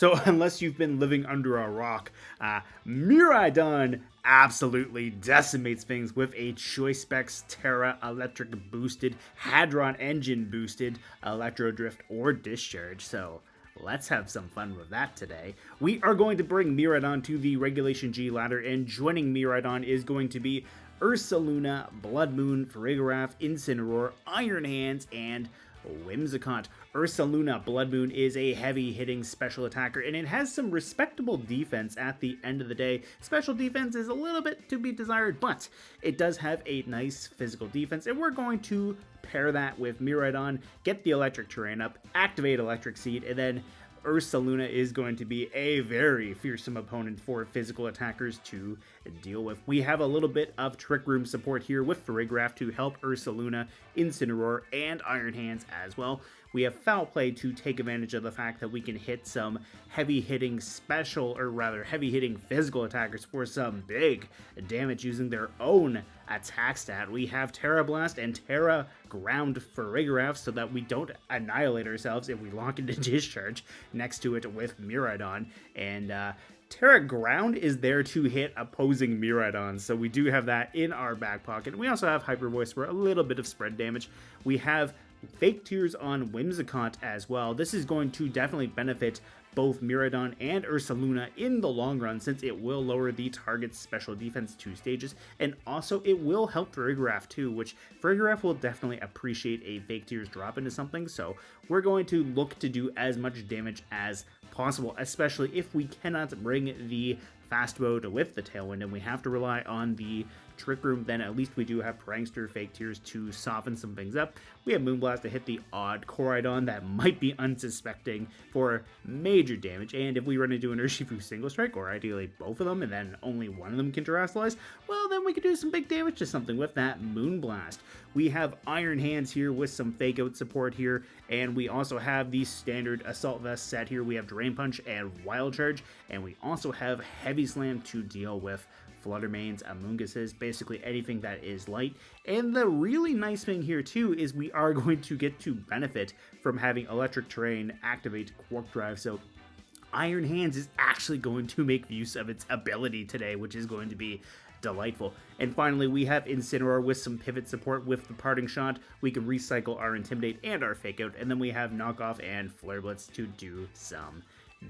So unless you've been living under a rock, Miraidon absolutely decimates things with a Choice Specs Tera Electric boosted, Hadron Engine boosted, Electro Drift, or Discharge. So let's have some fun with that today. We are going to bring Miraidon to the Regulation G ladder, and joining Miraidon is going to be Ursaluna, Blood Moon, Farigiraf, Incineroar, Iron Hands, and Whimsicott. Ursaluna Blood Moon is a heavy-hitting special attacker, and it has some respectable defense at the end of the day. Special defense is a little bit to be desired, but it does have a nice physical defense, and we're going to pair that with Miraidon, get the electric terrain up, activate Electric Seed, and then Ursaluna is going to be a very fearsome opponent for physical attackers to deal with. We have a little bit of Trick Room support here with Farigiraf to help Ursaluna, Incineroar, and Iron Hands as well. We have Foul Play to take advantage of the fact that we can hit some heavy-hitting heavy-hitting physical attackers for some big damage using their own attack stat. We have Tera Blast and Tera Ground Farigiraf so that we don't annihilate ourselves if we lock into Discharge next to it with Miraidon. And Tera Ground is there to hit opposing Miraidon, so we do have that in our back pocket. We also have Hyper Voice for a little bit of spread damage. We have Fake Tears on Whimsicott as well. This is going to definitely benefit both Miraidon and Ursaluna in the long run, since it will lower the target's special defense 2 stages, and also it will help Farigiraf too, which Farigiraf will definitely appreciate a Fake Tears drop into something, so we're going to look to do as much damage as possible, especially if we cannot bring the fast mode with the Tailwind and we have to rely on the Trick Room, then at least we do have Prankster, Fake Tears to soften some things up. We have Moonblast to hit the odd Koraidon that might be unsuspecting for major damage, and if we run into an Urshifu Single Strike, or ideally both of them, and then only one of them can Terrasilize, well then we can do some big damage to something with that Moonblast. We have Iron Hands here with some Fake Out support here, and we also have the standard Assault Vest set here. We have Drain Punch and Wild Charge, and we also have Heavy Slam to deal with Fluttermanes, Amoonguses, basically anything that is light. And the really nice thing here too is we are going to get to benefit from having Electric Terrain activate Quark Drive, so Iron Hands is actually going to make use of its ability today, which is going to be delightful. And finally, we have Incineroar with some pivot support with the Parting Shot. We can recycle our Intimidate and our Fake Out, and then we have Knockoff and Flare Blitz to do some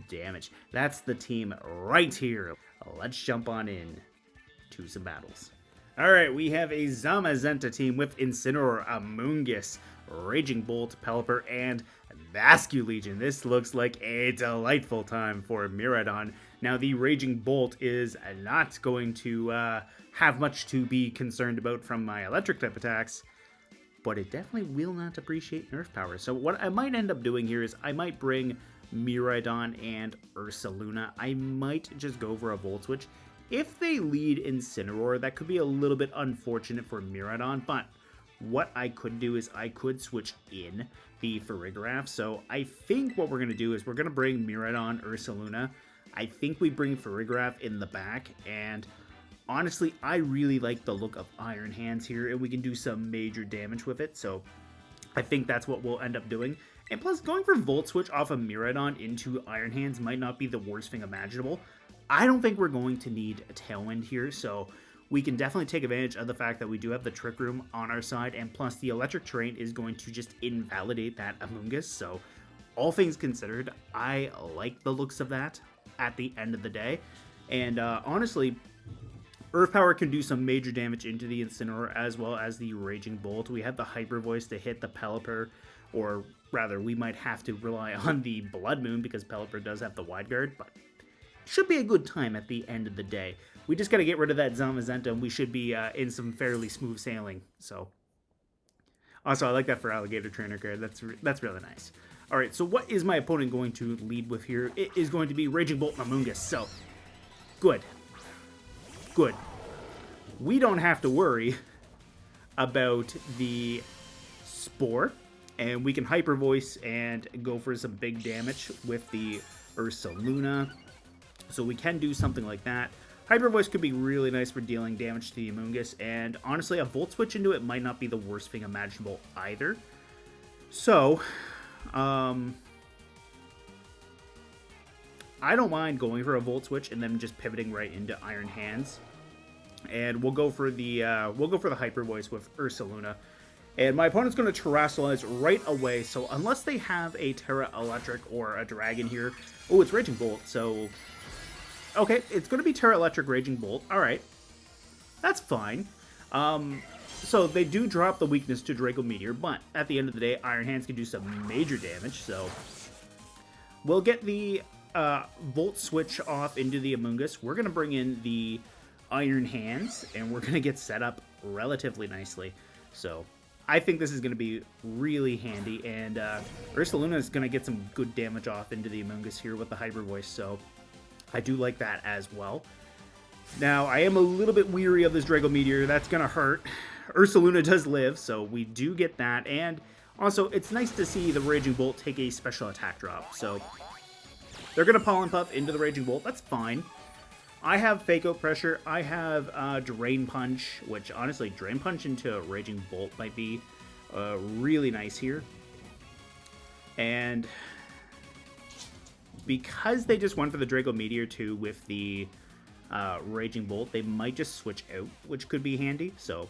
damage. That's the team right here. Let's jump on in to some battles. Alright, we have a Zamazenta team with Incineroar, Amoonguss, Raging Bolt, Pelipper, and Vasculegion. This looks like a delightful time for Miraidon. Now, the Raging Bolt is not going to have much to be concerned about from my electric type attacks, but it definitely will not appreciate nerf power. So what I might end up doing here is I might bring Miraidon and Ursaluna. I might just go for a Volt Switch. If they lead Incineroar, that could be a little bit unfortunate for Miraidon, but what I could do is I could switch in the Farigiraf. So I think what we're going to do is we're going to bring Miraidon, Ursaluna. I think we bring Farigiraf in the back, and honestly, I really like the look of Iron Hands here, and we can do some major damage with it, so I think that's what we'll end up doing. And plus, going for Volt Switch off of Miraidon into Iron Hands might not be the worst thing imaginable. I don't think we're going to need a Tailwind here, so we can definitely take advantage of the fact that we do have the Trick Room on our side, and plus the Electric Terrain is going to just invalidate that Amoonguss, so all things considered, I like the looks of that at the end of the day. And honestly, Earth Power can do some major damage into the Incineroar as well as the Raging Bolt. We have the Hyper Voice to hit the Pelipper, or rather, we might have to rely on the Blood Moon because Pelipper does have the Wide Guard, but should be a good time at the end of the day. We just got to get rid of that Zamazenta, and we should be in some fairly smooth sailing. So, also, I like that for Alligator Trainer card. That's really nice. All right, so what is my opponent going to lead with here? It is going to be Raging Bolt and Amoonguss. So, good. Good. We don't have to worry about the Spore, and we can Hyper Voice and go for some big damage with the Ursaluna. So we can do something like that. Hyper Voice could be really nice for dealing damage to the Amoonguss, and honestly, a Volt Switch into it might not be the worst thing imaginable either. So, I don't mind going for a Volt Switch and then just pivoting right into Iron Hands. And we'll go for the Hyper Voice with Ursaluna. And my opponent's going to Terrasilize right away, so unless they have a Tera Electric or a Dragon here... Oh, it's Raging Bolt, so... Okay, it's going to be Tera Electric Raging Bolt. Alright. That's fine. So they do drop the weakness to Draco Meteor, but at the end of the day, Iron Hands can do some major damage, so... We'll get the Volt Switch off into the Amoonguss. We're going to bring in the Iron Hands, and we're going to get set up relatively nicely. So... I think this is going to be really handy, and Ursaluna is going to get some good damage off into the Amoonguss here with the Hyper Voice, so I do like that as well. Now, I am a little bit weary of this Draco Meteor. That's going to hurt. Ursaluna does live, so we do get that, and also, it's nice to see the Raging Bolt take a special attack drop, so they're going to Pollen Puff into the Raging Bolt. That's fine. I have Fake Out Pressure, I have Drain Punch, which honestly, Drain Punch into Raging Bolt might be really nice here. And because they just went for the Draco Meteor too with the Raging Bolt, they might just switch out, which could be handy. So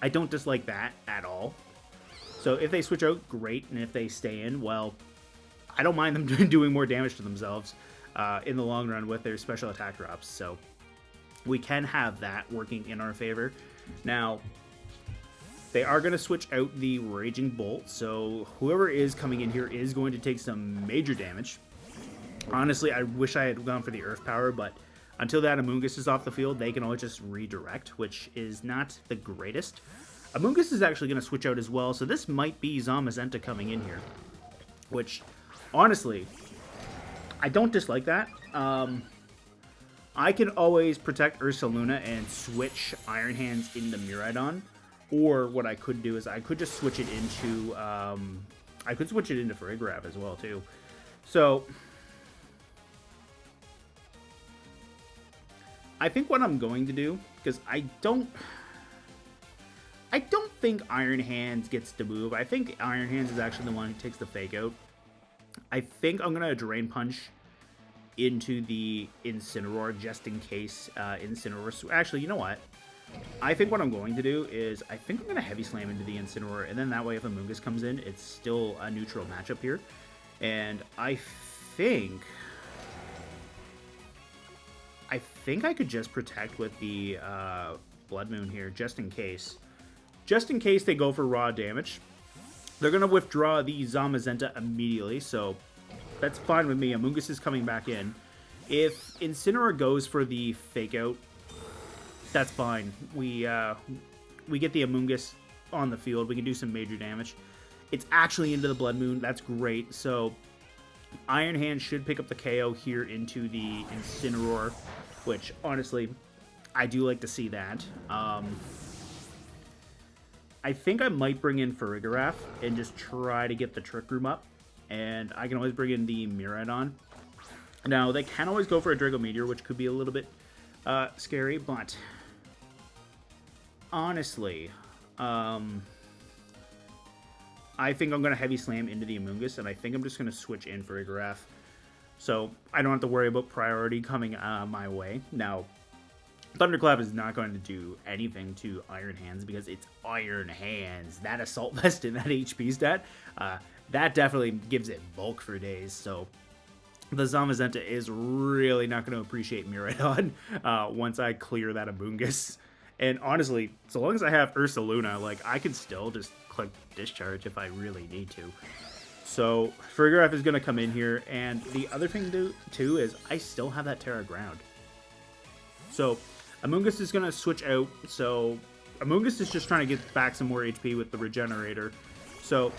I don't dislike that at all. So if they switch out, great, and if they stay in, well, I don't mind them doing more damage to themselves. In the long run with their special attack drops, so we can have that working in our favor. Now, they are going to switch out the Raging Bolt, so whoever is coming in here is going to take some major damage. Honestly, I wish I had gone for the Earth Power, but until that Amoonguss is off the field, they can always just redirect, which is not the greatest. Amoonguss is actually going to switch out as well, so this might be Zamazenta coming in here, which, honestly... I don't dislike that. I can always protect Ursaluna and switch Iron Hands into Miraidon. Or what I could do is I could just switch it into... I could switch it into Farigiraf as well, too. So... I think what I'm going to do, because I don't think Iron Hands gets to move. I think Iron Hands is actually the one who takes the Fake Out. I think I'm going to Drain Punch into the Incineroar just in case Incineroar... Actually, you know what? I think what I'm going to do is I think I'm going to Heavy Slam into the Incineroar, and then that way if Amoonguss comes in, it's still a neutral matchup here. And I think I could just protect with the Blood Moon here just in case. Just in case they go for raw damage. They're going to withdraw the Zamazenta immediately, so that's fine with me. Amoonguss is coming back in. If Incineroar goes for the Fake Out, that's fine. We get the Amoonguss on the field. We can do some major damage. It's actually into the Blood Moon. That's great. So Iron Hand should pick up the KO here into the Incineroar, which, honestly, I do like to see that. I think I might bring in Farigiraf and just try to get the Trick Room up. And I can always bring in the Miraidon. Now, they can always go for a Draco Meteor, which could be a little bit scary, but honestly, I think I'm going to Heavy Slam into the Amoonguss, and I think I'm just going to switch in Farigiraf. So I don't have to worry about priority coming my way. Now, Thunderclap is not going to do anything to Iron Hands because it's Iron Hands. That Assault Vest and that HP stat, that definitely gives it bulk for days. So the Zamazenta is really not going to appreciate Miraidon once I clear that Amoonguss. And honestly, so long as I have Ursaluna, like, I can still just click Discharge if I really need to. So Farigiraf is going to come in here, and the other thing too is I still have that Tera Ground. So Amoonguss is going to switch out, so Amoonguss is just trying to get back some more HP with the Regenerator. So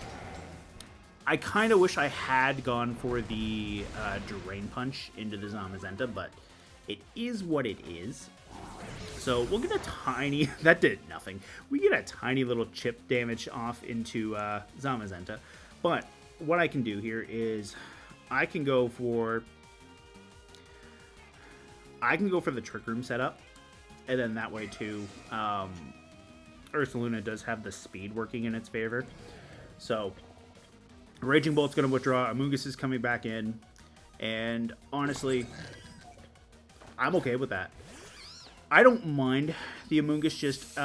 I kind of wish I had gone for the Drain Punch into the Zamazenta, but it is what it is. So we'll get a tiny... that did nothing. We get a tiny little chip damage off into Zamazenta. But what I can do here is I can go for the Trick Room setup. And then that way too, Ursaluna does have the speed working in its favor. So Raging Bolt's going to withdraw. Amoonguss is coming back in. And honestly, I'm okay with that. I don't mind the Amoonguss just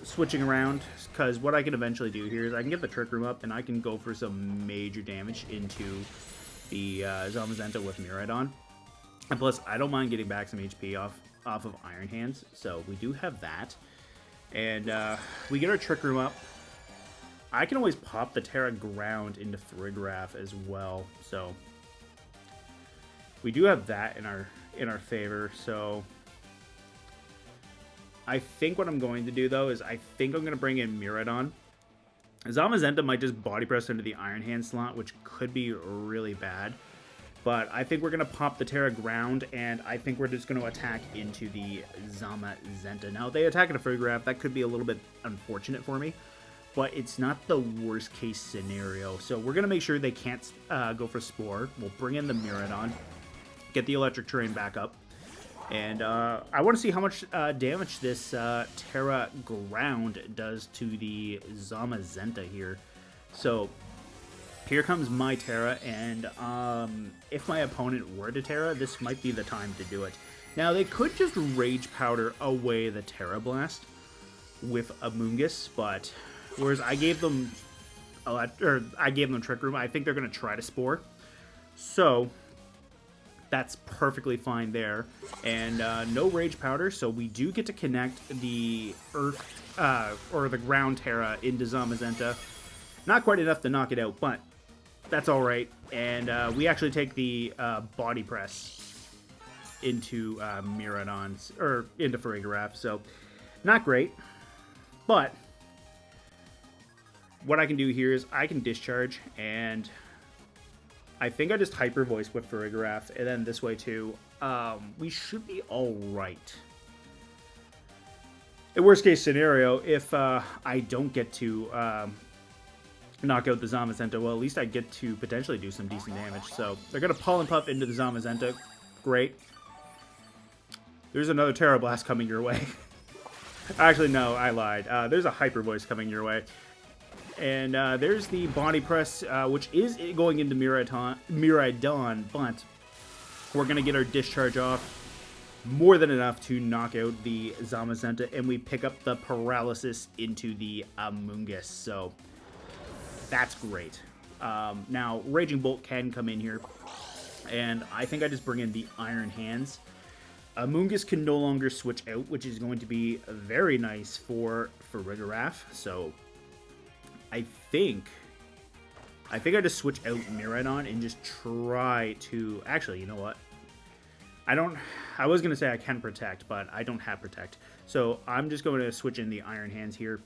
switching around, because what I can eventually do here is I can get the Trick Room up and I can go for some major damage into the Zamazenta with Miraidon. And plus, I don't mind getting back some HP off of Iron Hands, so we do have that. And we get our Trick Room up. I can always pop the Tera Ground into Farigiraf as well, so we do have that in our favor. So I think what I'm going to do, though, is I think I'm going to bring in Miraidon. Zamazenta might just body press into the Iron Hand slot, which could be really bad. But I think we're going to pop the Tera Ground, and I think we're just going to attack into the Zamazenta. Now, if they attack at a Farigiraf, that could be a little bit unfortunate for me, but it's not the worst case scenario. So we're going to make sure they can't go for Spore. We'll bring in the Miraidon, get the Electric Terrain back up, and I want to see how much damage this Tera Ground does to the Zamazenta here. So here comes my Tera, and if my opponent were to Tera, this might be the time to do it. Now, they could just Rage Powder away the Tera Blast with Amoonguss, but whereas I gave them Trick Room, I think they're going to try to Spore. So that's perfectly fine there. And no Rage Powder, so we do get to connect the Earth, or the Ground Tera into Zamazenta. Not quite enough to knock it out, but that's all right. And we actually take the Body Press into Miraidon's, or into Farigiraf, so not great. But what I can do here is I can Discharge, and I think I just Hyper Voice with Farigiraf, and then this way too. We should be all right. In worst case scenario, if I don't get to knock out the Zamazenta, well, at least I get to potentially do some decent damage. So they're going to Pollen Puff into the Zamazenta. Great. There's another Tera Blast coming your way. Actually, no, I lied. There's a Hyper Voice coming your way. And there's the Body Press, which is going into Miraidon, but we're going to get our Discharge off. More than enough to knock out the Zamazenta, and we pick up the Paralysis into the Amoonguss. So that's great. Now, Raging Bolt can come in here, and I think I just bring in the Iron Hands. Amoonguss can no longer switch out, which is going to be very nice for Farigiraf. So I think I just switch out Miraidon and just try to... Actually, you know what? I was going to say I can Protect, but I don't have Protect. So I'm just going to switch in the Iron Hands here.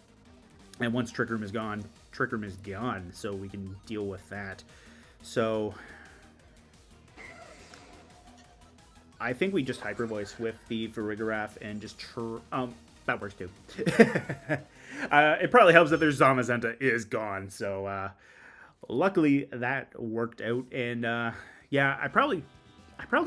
And once Trick Room is gone, Trick Room is gone, so we can deal with that. So I think we just Hyper Voice with the Farigiraf and just that works too. It probably helps that their Zamazenta is gone, so luckily that worked out. And yeah, I probably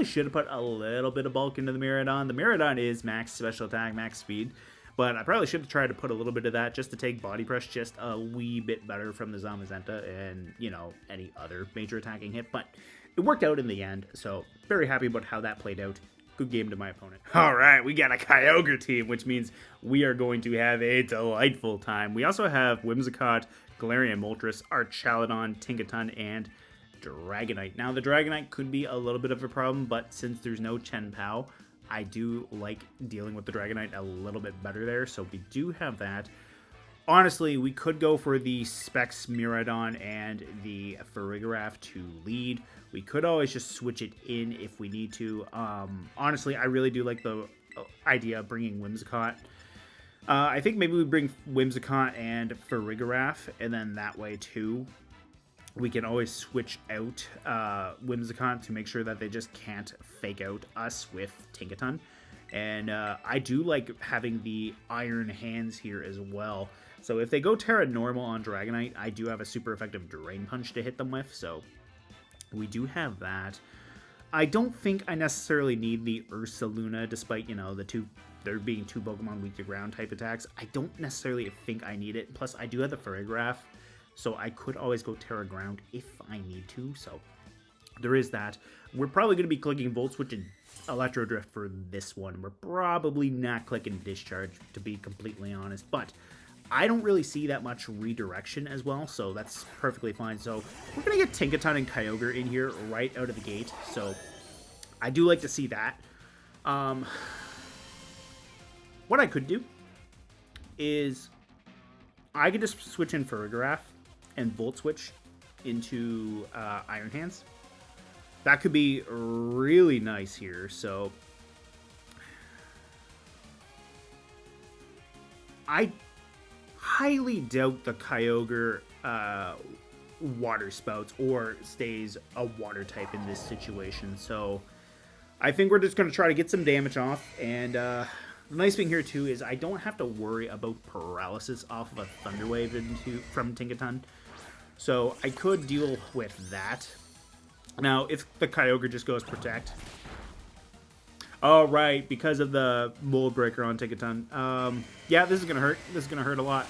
should have put a little bit of bulk into the Miraidon. The Miraidon is max special attack, max speed, but I probably should have tried to put a little bit of that just to take Body Press just a wee bit better from the Zamazenta and, you know, any other major attacking hit. But it worked out in the end, so very happy about how that played out. Good game to my opponent. All right, we got a Kyogre team, which means we are going to have a delightful time. We also have Whimsicott, Galarian Moltres, Archaludon, Tinkaton, and Dragonite. Now, the Dragonite could be a little bit of a problem, but since there's no Chien-Pao, I do like dealing with the Dragonite a little bit better there, so we do have that. Honestly, we could go for the Specs Miraidon and the Farigiraf to lead. We could always just switch it in if we need to. Honestly, I really do like the idea of bringing Whimsicott. I think maybe we bring Whimsicott and Farigiraf, and then that way too, we can always switch out Whimsicott to make sure that they just can't fake out us with Tinkaton. And I do like having the Iron Hands here as well. So if they go Tera Normal on Dragonite, I do have a super effective Drain Punch to hit them with. So we do have that. I don't think I necessarily need the Ursaluna, despite, you know, there being two Pokemon weak to ground type attacks. I don't necessarily think I need it. Plus, I do have the Farigiraf, so I could always go Tera Ground if I need to. So there is that. We're probably going to be clicking Volt Switch and Electro Drift for this one. We're probably not clicking Discharge, to be completely honest. But I don't really see that much redirection as well, so that's perfectly fine. So we're going to get Tinkaton and Kyogre in here right out of the gate. So I do like to see that. What I could do is I could just switch in Farigiraf and Volt Switch into Iron Hands. That could be really nice here. So I highly doubt the Kyogre water spouts or stays a water type in this situation. So I think we're just going to try to get some damage off. And the nice thing here too is I don't have to worry about paralysis off of a Thunder Wave from Tinkaton. So I could deal with that. Now, if the Kyogre just goes Protect. Oh, right, because of the Mold Breaker on Tinkaton. Yeah, this is going to hurt. This is going to hurt a lot.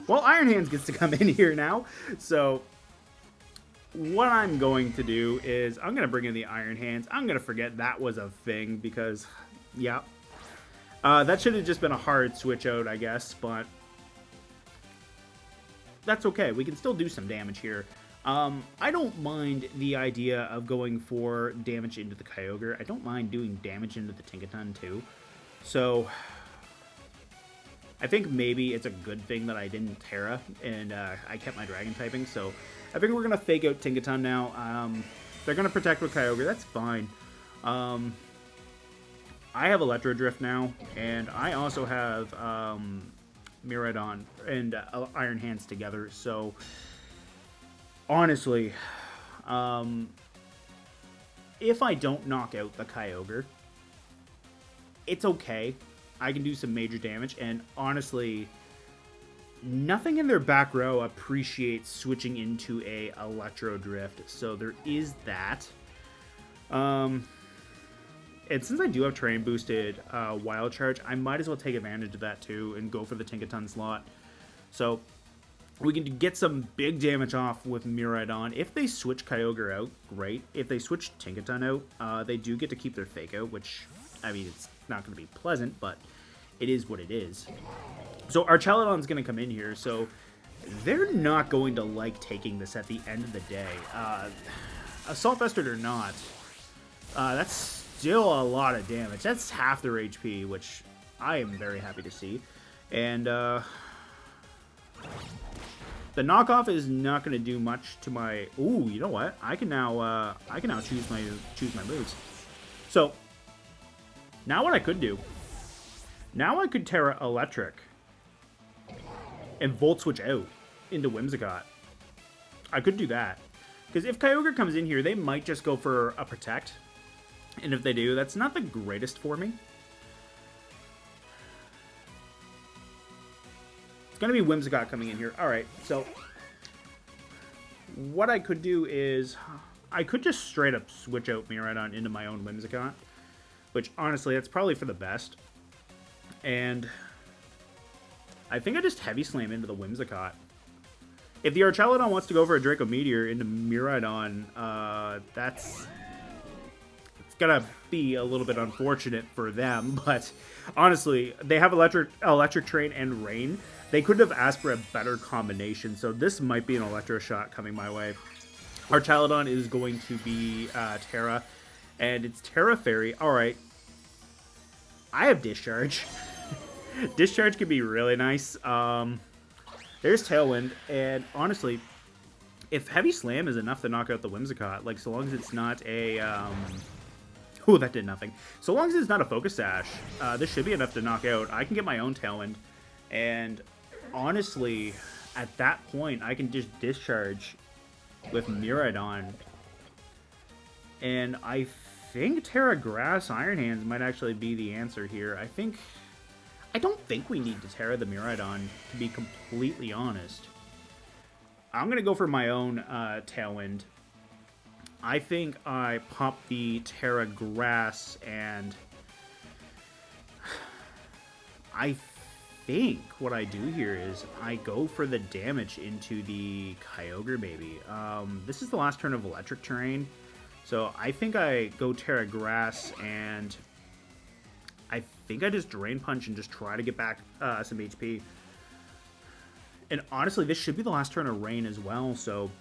Well, Iron Hands gets to come in here now. So what I'm going to do is I'm going to bring in the Iron Hands. I'm going to forget that was a thing because, yeah. That should have just been a hard switch out, I guess, but that's okay. We can still do some damage here. I don't mind the idea of going for damage into the Kyogre. I don't mind doing damage into the Tinkaton too. So I think maybe it's a good thing that I didn't Tera and I kept my Dragon typing. So I think we're going to fake out Tinkaton now. They're going to protect with Kyogre. That's fine. I have Electro Drift now, and I also have Miraidon and Iron Hands together. So honestly, if I don't knock out the Kyogre, it's okay. I can do some major damage, and honestly, nothing in their back row appreciates switching into a Electro Drift, so there is that. And since I do have Terrain Boosted Wild Charge, I might as well take advantage of that too and go for the Tinkaton slot. So we can get some big damage off with Miraidon. If they switch Kyogre out, great. If they switch Tinkaton out, they do get to keep their Fake Out, which, I mean, it's not going to be pleasant, but it is what it is. So our Chaladon's going to come in here, so they're not going to like taking this at the end of the day. Assault Vested or not, that's still a lot of damage. That's half their HP, which I am very happy to see. And the knockoff is not going to do much to my. Ooh, you know what? I can now choose my moves. So now what I could do? Now I could Tera Electric and Volt Switch out into Whimsicott. I could do that. Because if Kyogre comes in here, they might just go for a Protect. And if they do, that's not the greatest for me. It's going to be Whimsicott coming in here. Alright, so what I could do is I could just straight up switch out Miraidon into my own Whimsicott. Which, honestly, that's probably for the best. And I think I just Heavy Slam into the Whimsicott. If the Ursaluna wants to go for a Draco Meteor into Miraidon, it's gonna be a little bit unfortunate for them. But honestly, they have Electric Train and Rain. They could have asked for a better combination, so this might be an Electro Shot coming my way. Our Chaladon is going to be Tera, and it's Tera Fairy. Alright. I have Discharge. Discharge could be really nice. There's Tailwind, and honestly, if Heavy Slam is enough to knock out the Whimsicott, like, so long as it's not a, ooh, that did nothing. So long as it's not a Focus Sash, this should be enough to knock out. I can get my own Tailwind, and honestly, at that point, I can just Discharge with Miraidon, and I think Tera Grass Iron Hands might actually be the answer here. I don't think we need to Tera the Miraidon, to be completely honest. I'm going to go for my own Tailwind. I think I pop the Tera Grass, and I think what I do here is I go for the damage into the Kyogre, maybe. This is the last turn of electric terrain, so I think I go Tera Grass, and I think I just Drain Punch and just try to get back some HP. And honestly, this should be the last turn of Rain as well, so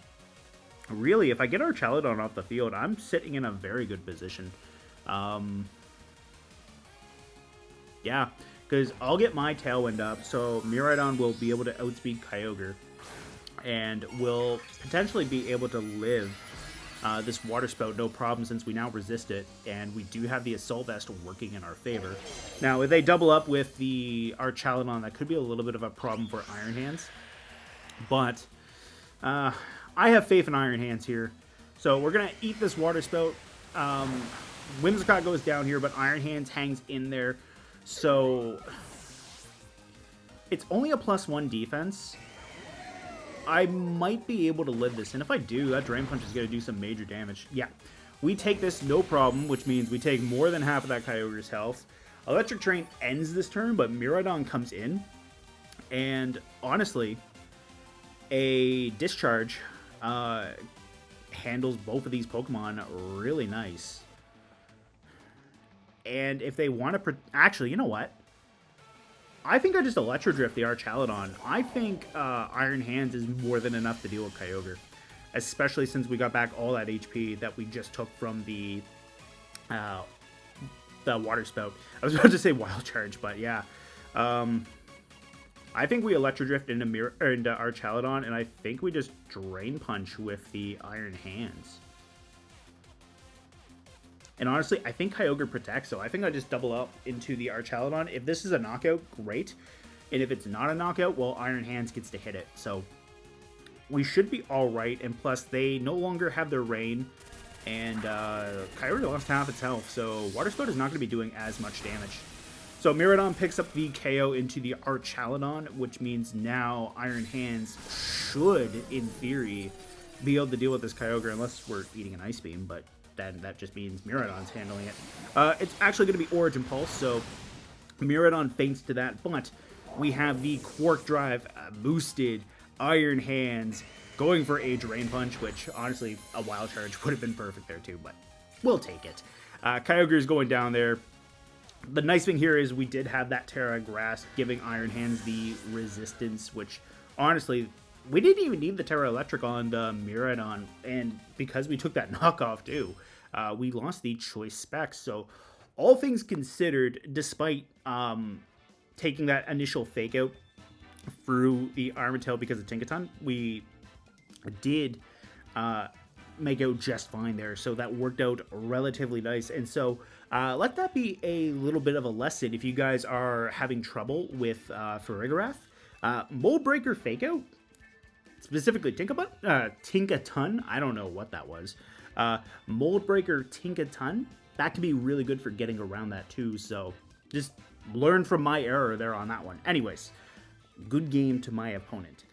really, if I get Ursaluna off the field, I'm sitting in a very good position. Yeah, because I'll get my Tailwind up, so Miraidon will be able to outspeed Kyogre, and will potentially be able to live this Water Spout no problem, since we now resist it, and we do have the Assault Vest working in our favor. Now, if they double up with the Ursaluna, that could be a little bit of a problem for Iron Hands, but I have faith in Iron Hands here, so we're going to eat this Water Spout. Whimsicott goes down here, but Iron Hands hangs in there. So it's only a +1 defense. I might be able to live this, and if I do, that Drain Punch is going to do some major damage. Yeah, we take this no problem, which means we take more than half of that Kyogre's health. Electric Terrain ends this turn, but Miraidon comes in, and honestly, a Discharge handles both of these Pokemon really nice. And if they want to... Actually, you know what? I think I just Electro Drift the Ursaluna. I think Iron Hands is more than enough to deal with Kyogre. Especially since we got back all that HP that we just took from the Water Spout. I was about to say Wild Charge, but yeah. I think we Electro Drift into Ursaluna, and I think we just Drain Punch with the Iron Hands. And honestly, I think Kyogre protects, so I think I just double up into the Ursaluna. If this is a knockout, great. And if it's not a knockout, well, Iron Hands gets to hit it. So we should be alright, and plus they no longer have their Rain, and Kyogre lost half its health, so Water Spout is not going to be doing as much damage. So Miraidon picks up the KO into the Ursaluna, which means now Iron Hands should, in theory, be able to deal with this Kyogre, unless we're eating an Ice Beam, but then that just means Miraidon's handling it. It's actually going to be Origin Pulse, so Miraidon faints to that, but we have the Quark Drive boosted Iron Hands going for a Drain Punch, which honestly, a Wild Charge would have been perfect there too, but we'll take it. Kyogre is going down there. The nice thing here is we did have that Tera Grass giving Iron Hands the resistance, which honestly, we didn't even need the Tera Electric on the Miraidon, and because we took that knockoff too, we lost the choice specs. So all things considered, despite taking that initial fake out through the Armatil because of Tinkaton, we did make out just fine there, so that worked out relatively nice. And so let that be a little bit of a lesson if you guys are having trouble with Farigiraf. Mold Breaker fake out, specifically Tinkaton, I don't know what that was. Mold Breaker Tinkaton, that can be really good for getting around that too, so just learn from my error there on that one. Anyways, good game to my opponent.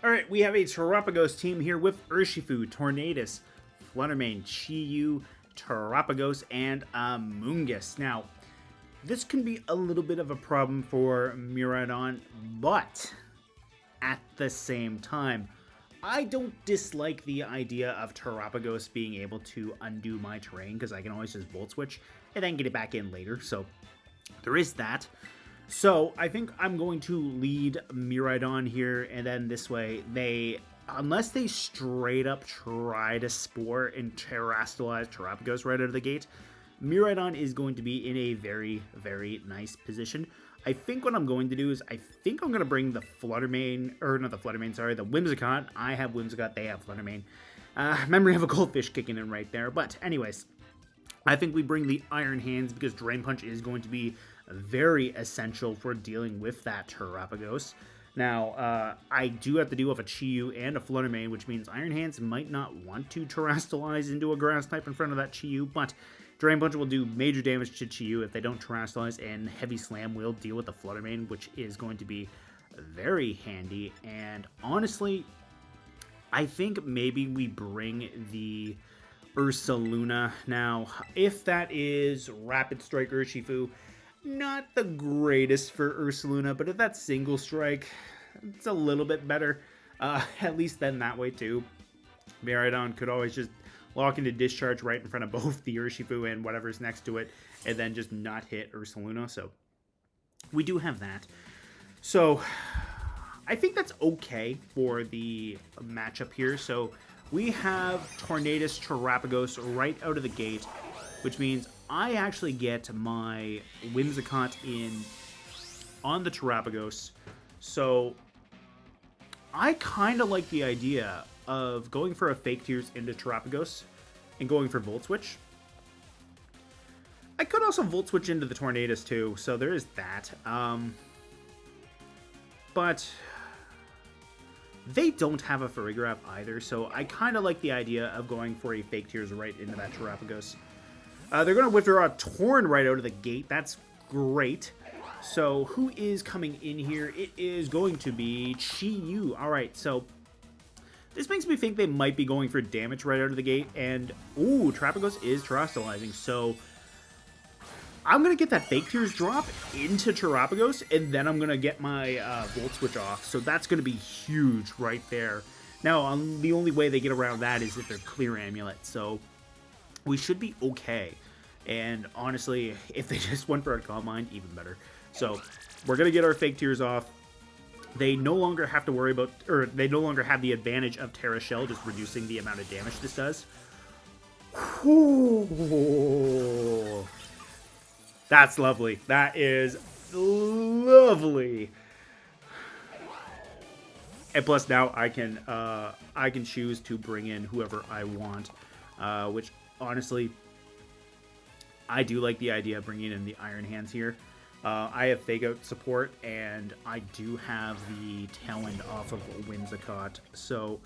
Alright, we have a Terapagos team here with Urshifu, Tornadus, Fluttermane, Chi-Yu, Terapagos, and Amoonguss. Now, this can be a little bit of a problem for Miraidon, but at the same time, I don't dislike the idea of Terapagos being able to undo my terrain, because I can always just Volt Switch and then get it back in later, so there is that. So I think I'm going to lead Miraidon here, and then this way, unless they straight up try to Spore and Terrastalize Terapagos right out of the gate, Miraidon is going to be in a very, very nice position. I think what I'm going to do is, I think I'm going to bring the Fluttermane, or not the Fluttermane, sorry, the Whimsicott. I have Whimsicott, they have Fluttermane. Memory of a Goldfish kicking in right there, but anyways, I think we bring the Iron Hands because Drain Punch is going to be very essential for dealing with that Terapagos. Now, I do have to deal with a Chi-Yu and a Fluttermane, which means Iron Hands might not want to Terrastalize into a Grass type in front of that Chi-Yu, but Drain Punch will do major damage to Chi-Yu if they don't Terrastalize, and Heavy Slam will deal with the Fluttermane, which is going to be very handy. And honestly, I think maybe we bring the Ursaluna. Now, if that is Rapid Strike Urshifu, not the greatest for Ursaluna, but if that's single strike, it's a little bit better. At least then that way too. Miraidon could always just lock into Discharge right in front of both the Urshifu and whatever's next to it, and then just not hit Ursaluna. So we do have that. So I think that's okay for the matchup here. So we have Tornadus Terapagos right out of the gate, which means I actually get my Whimsicott in on the Terapagos. So I kind of like the idea of going for a Fake Tears into Terapagos and going for Volt Switch. I could also Volt Switch into the Tornadus too, so there is that. But they don't have a Farigiraf either, so I kind of like the idea of going for a Fake Tears right into that Terapagos. They're going to withdraw a Torn right out of the gate. That's great. So who is coming in here? It is going to be Chi-Yu. All right, so this makes me think they might be going for damage right out of the gate. And, ooh, Terapagos is Terastallizing. So I'm going to get that Fake Tears drop into Terapagos, and then I'm going to get my Volt Switch off. So that's going to be huge right there. Now, the only way they get around that is if they're Clear Amulet. So we should be okay. And honestly, if they just went for a Calm Mind, even better. So we're going to get our Fake Tears off. They no longer have to worry about, or they no longer have the advantage of Tera Shell, just reducing the amount of damage this does. Ooh. That's lovely. That is lovely. And plus now I can choose to bring in whoever I want, which honestly, I do like the idea of bringing in the Iron Hands here. I have Fake Out support, and I do have the Tailwind off of Whimsicott. So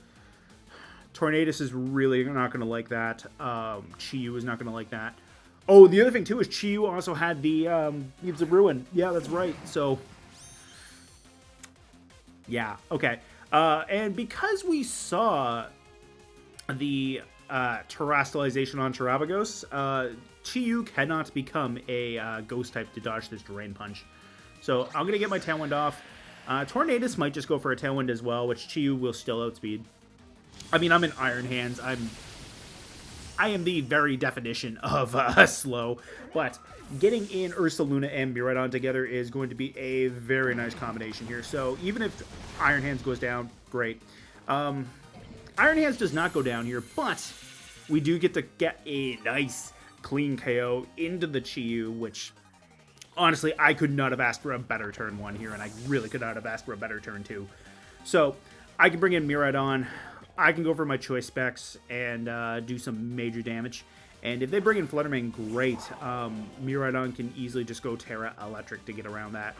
Tornadus is really not going to like that. Chi-Yu is not going to like that. Oh, the other thing too is Chi-Yu also had the Leaves of Ruin. Yeah, that's right. So yeah, okay. And because we saw the Terastallization on Terapagos, Chi-Yu cannot become a Ghost type to dodge this Drain Punch. So I'm going to get my Tailwind off. Tornadus might just go for a Tailwind as well, which Chi-Yu will still outspeed. I mean, I'm in Iron Hands. I am the very definition of slow, but getting in Ursaluna and Miraidon together is going to be a very nice combination here. So even if Iron Hands goes down, great. Iron Hands does not go down here, but we do get to get a nice clean KO into the Chi-Yu, which honestly, I could not have asked for a better turn 1 here, and I really could not have asked for a better turn 2. So I can bring in Miraidon. I can go for my choice specs and do some major damage. And if they bring in Fluttermane, great. Miraidon can easily just go Tera Electric to get around that.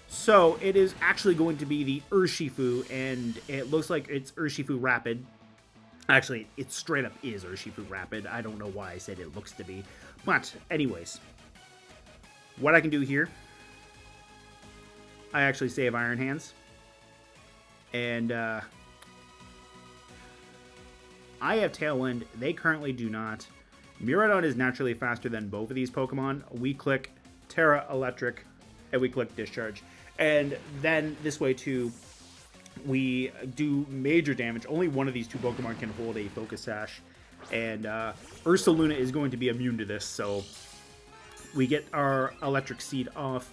So it is actually going to be the Urshifu, and it looks like it's Urshifu Rapid. Actually, it straight up is Urshifu Rapid. I don't know why I said it looks to be. But anyways, what I can do here, I actually save Iron Hands. And I have Tailwind. They currently do not. Miraidon is naturally faster than both of these Pokemon. We click Tera Electric, and we click Discharge. And then this way, too, we do major damage. Only one of these two Pokemon can hold a Focus Sash. And Ursaluna is going to be immune to this, so we get our Electric Seed off.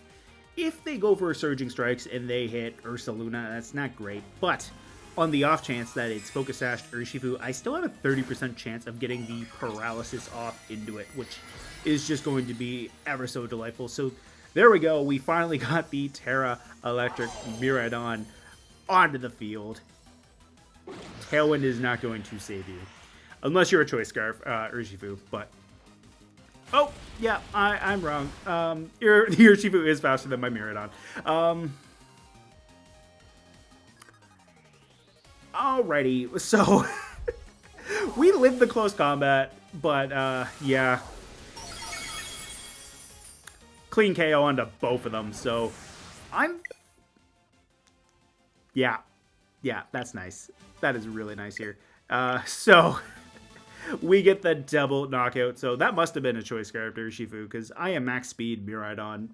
If they go for Surging Strikes and they hit Ursaluna, that's not great. But on the off chance that it's Focus Sashed Urshifu, I still have a 30% chance of getting the Paralysis off into it, which is just going to be ever so delightful. So there we go. We finally got the Tera Electric Miraidon onto the field. Tailwind is not going to save you. Unless you're a Choice Scarf, Urshifu, but... Oh, yeah, I'm wrong. The Urshifu is faster than my Miraidon. Alrighty, so... we lived the close combat, but, yeah. Clean KO onto both of them, so... Yeah, that's nice. That is really nice here. So, we get the double knockout. So, that must have been a choice character, Urshifu, because I am max speed Miraidon.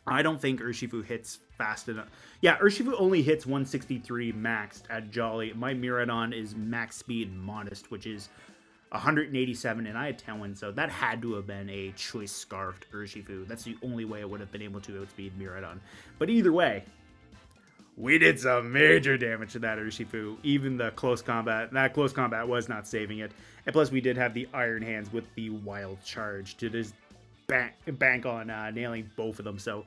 I don't think Urshifu hits fast enough. Yeah, Urshifu only hits 163 maxed at Jolly. My Miraidon is max speed modest, which is 187, and I had Tailwind, so that had to have been a choice scarfed Urshifu. That's the only way I would have been able to outspeed Miraidon. But either way, we did some major damage to that Urshifu. Even the close combat, that close combat was not saving it. And plus, we did have the Iron Hands with the Wild Charge to just bank on nailing both of them. So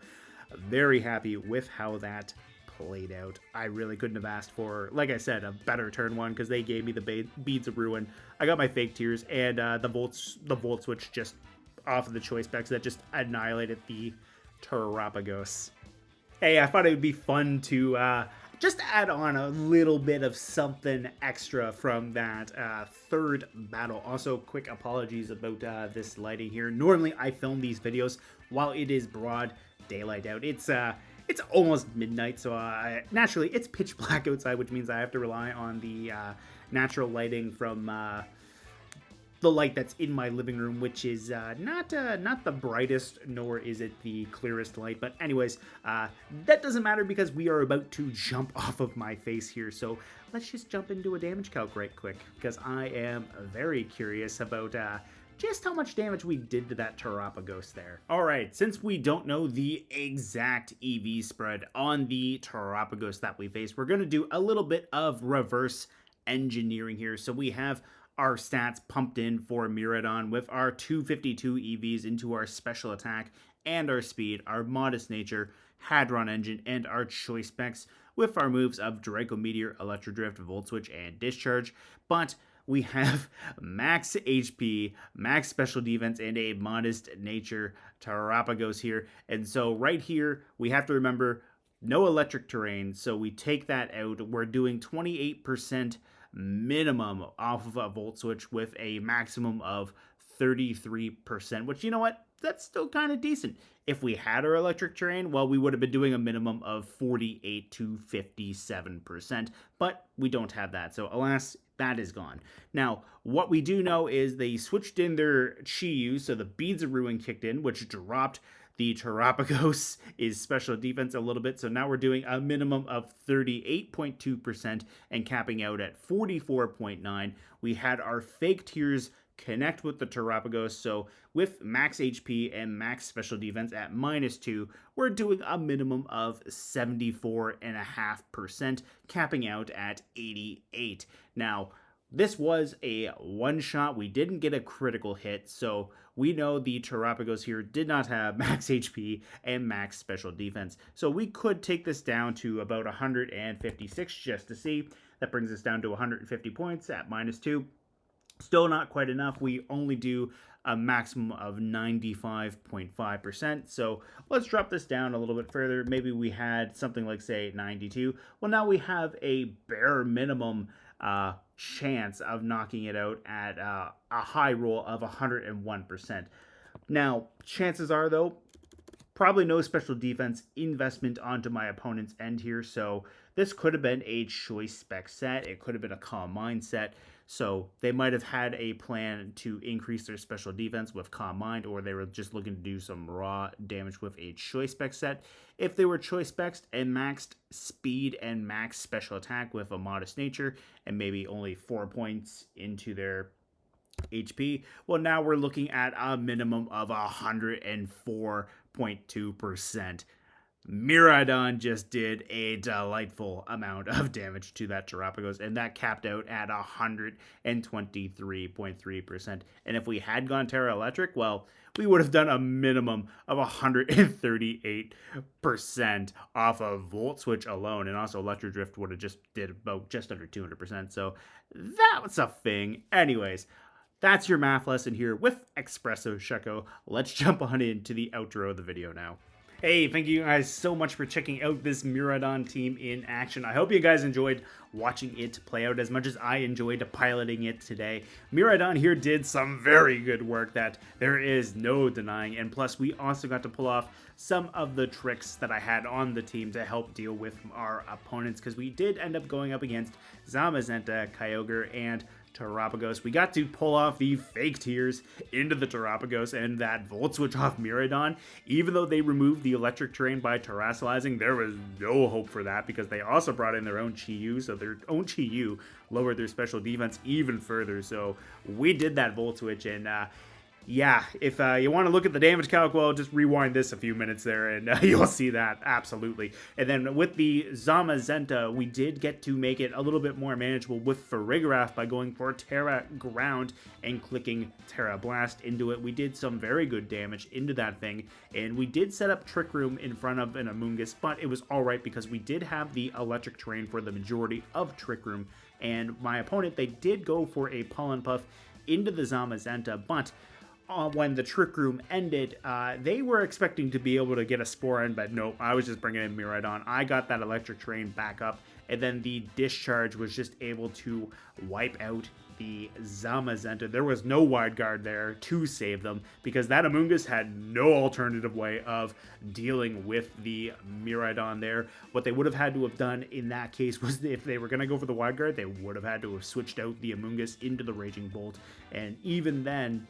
very happy with how that played out. I really couldn't have asked for, like I said, a better turn one, because they gave me the Beads of Ruin. I got my Fake Tears, and the Volt Switch just off of the choice specs that just annihilated the Terrapagos. Hey, I thought it would be fun to just add on a little bit of something extra from that third battle. Also, quick apologies about this lighting here. Normally, I film these videos while it is broad daylight out. It's almost midnight, so naturally it's pitch black outside, which means I have to rely on the natural lighting from the light that's in my living room, which is not the brightest, nor is it the clearest light. But anyways, that doesn't matter because we are about to jump off of my face here. So let's just jump into a damage calc right quick, because I am very curious about just how much damage we did to that Terrapagos there. Alright, since we don't know the exact EV spread on the Terrapagos that we faced, we're going to do a little bit of reverse engineering here. So we have our stats pumped in for Miraidon with our 252 EVs into our special attack and our speed, our modest nature, Hadron Engine, and our choice specs with our moves of Draco Meteor, Electro Drift, Volt Switch, and Discharge. But we have max HP, max special defense, and a modest nature Terrapagos here. And so right here, we have to remember no electric terrain. So we take that out. We're doing 28% minimum off of a Volt Switch with a maximum of 33%, which, you know what? That's still kind of decent. If we had our electric terrain, well, we would have been doing a minimum of 48 to 57%, but we don't have that. So alas, that is gone. Now, what we do know is they switched in their Chi-Yu, so the Beads of Ruin kicked in, which dropped the Terrapagos is special defense a little bit. So now we're doing a minimum of 38.2% and capping out at 44.9. We had our Fake Tears connect with the Terrapagos. So with max HP and max special defense at -2, we're doing a minimum of 74.5%, capping out at 88. Now, this was a one-shot. We didn't get a critical hit, so we know the Terrapagos here did not have max HP and max special defense. So we could take this down to about 156 just to see. That brings us down to 150 points at -2. Still not quite enough. We only do a maximum of 95.5%. So let's drop this down a little bit further. Maybe we had something like, say, 92. Well, now we have a bare minimum chance of knocking it out at a high roll of 101%. Now, chances are, though, probably no special defense investment onto my opponent's end here. So this could have been a choice spec set. It could have been a Calm Mind set. So they might have had a plan to increase their special defense with Calm Mind, or they were just looking to do some raw damage with a choice spec set. If they were choice specs and maxed speed and max special attack with a modest nature and maybe only 4 points into their HP, well, now we're looking at a minimum of 104.2%. Miraidon just did a delightful amount of damage to that Terrapagos, and that capped out at 123.3%. And if we had gone Tera Electric, well, we would have done a minimum of 138% off of Volt Switch alone, and also Electro Drift would have just did about just under 200%. So that was a thing. Anyways, that's your math lesson here with Espresso Shucko. Let's jump on into the outro of the video now. Hey, thank you guys so much for checking out this Miraidon team in action. I hope you guys enjoyed watching it play out as much as I enjoyed piloting it today. Miraidon here did some very good work that there is no denying, and plus we also got to pull off some of the tricks that I had on the team to help deal with our opponents, because we did end up going up against Zamazenta, Kyogre, and Terapagos. We got to pull off the fake tears into the Terapagos and that Volt Switch off Miraidon. Even though they removed the electric terrain by terrassalizing, there was no hope for that because they also brought in their own Chi-Yu, so their own Chi-Yu lowered their special defense even further. So we did that Volt Switch, and yeah, if you want to look at the damage calc, well, just rewind this a few minutes there, and you'll see that, absolutely. And then with the Zamazenta, we did get to make it a little bit more manageable with Farigiraf by going for Tera Ground and clicking Tera Blast into it. We did some very good damage into that thing, and we did set up Trick Room in front of an Amoonguss, but it was alright because we did have the electric terrain for the majority of Trick Room, and my opponent, they did go for a Pollen Puff into the Zamazenta, but when the Trick Room ended, they were expecting to be able to get a Spore in, but nope, I was just bringing in Miraidon. I got that electric terrain back up, and then the Discharge was just able to wipe out the Zamazenta. There was no wide guard there to save them because that Amoonguss had no alternative way of dealing with the Miraidon there. What they would have had to have done in that case was if they were going to go for the wide guard, they would have had to have switched out the Amoonguss into the Raging Bolt, and even then,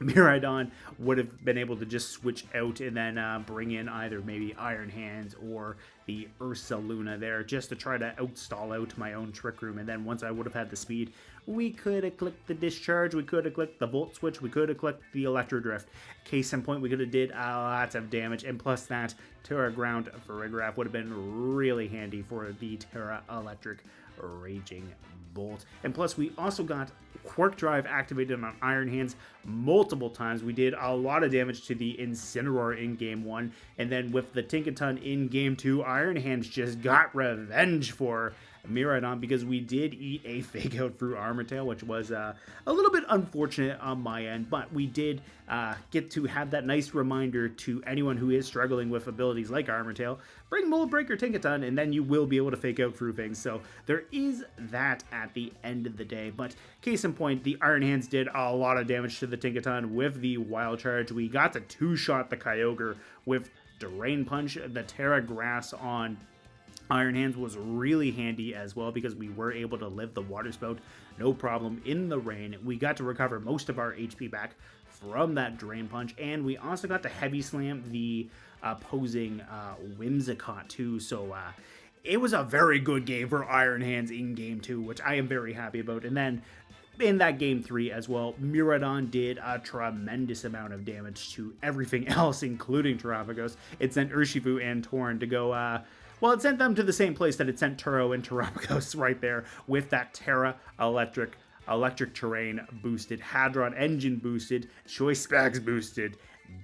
Miraidon would have been able to just switch out and then bring in either maybe Iron Hands or the Ursaluna there just to try to outstall out my own Trick Room. And then once I would have had the speed, we could have clicked the Discharge, we could have clicked the Volt Switch, we could have clicked the Electro Drift. Case in point, we could have did lots of damage, and plus that Tera Ground Farigiraf would have been really handy for the Tera Electric Raging Bolt. And plus we also got Quark Drive activated on Iron Hands multiple times. We did a lot of damage to the Incineroar in Game 1, and then with the Tinkaton in Game 2, Iron Hands just got revenge for Miraidon because we did eat a fake out through Armor Tail, which was a little bit unfortunate on my end, but we did get to have that nice reminder to anyone who is struggling with abilities like Armor Tail, bring Mold Breaker Tinkaton, and then you will be able to fake out through things. So there is that at the end of the day, but case in point, the Iron Hands did a lot of damage to the Tinkaton with the Wild Charge. We got to two-shot the Kyogre with Drain Punch. The Tera Grass on Iron Hands was really handy as well because we were able to live the Water Spout no problem in the rain. We got to recover most of our HP back from that Drain Punch, and we also got to Heavy Slam the opposing Whimsicott too, so it was a very good game for Iron Hands in Game 2, which I am very happy about. And then in that Game 3 as well, Miraidon did a tremendous amount of damage to everything else, including Terapagos. It sent Urshifu and Torn to go, well, it sent them to the same place that it sent Turo and Terapagos right there with that Tera Electric Terrain boosted, Hadron Engine boosted, Choice Specs boosted,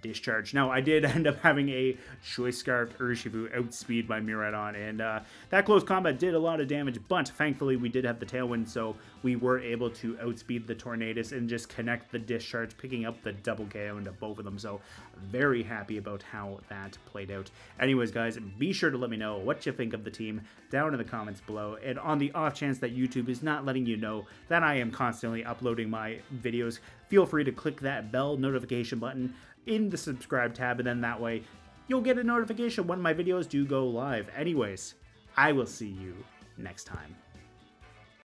Discharge. Now, I did end up having a Choice Scarf Urshifu outspeed by Miraidon, and that close combat did a lot of damage, but thankfully we did have the Tailwind, so we were able to outspeed the Tornadus and just connect the Discharge, picking up the double KO into both of them, so very happy about how that played out. Anyways, guys, be sure to let me know what you think of the team down in the comments below, and on the off chance that YouTube is not letting you know that I am constantly uploading my videos, feel free to click that bell notification button in the subscribe tab, and then that way you'll get a notification when my videos do go live. Anyways, I will see you next time.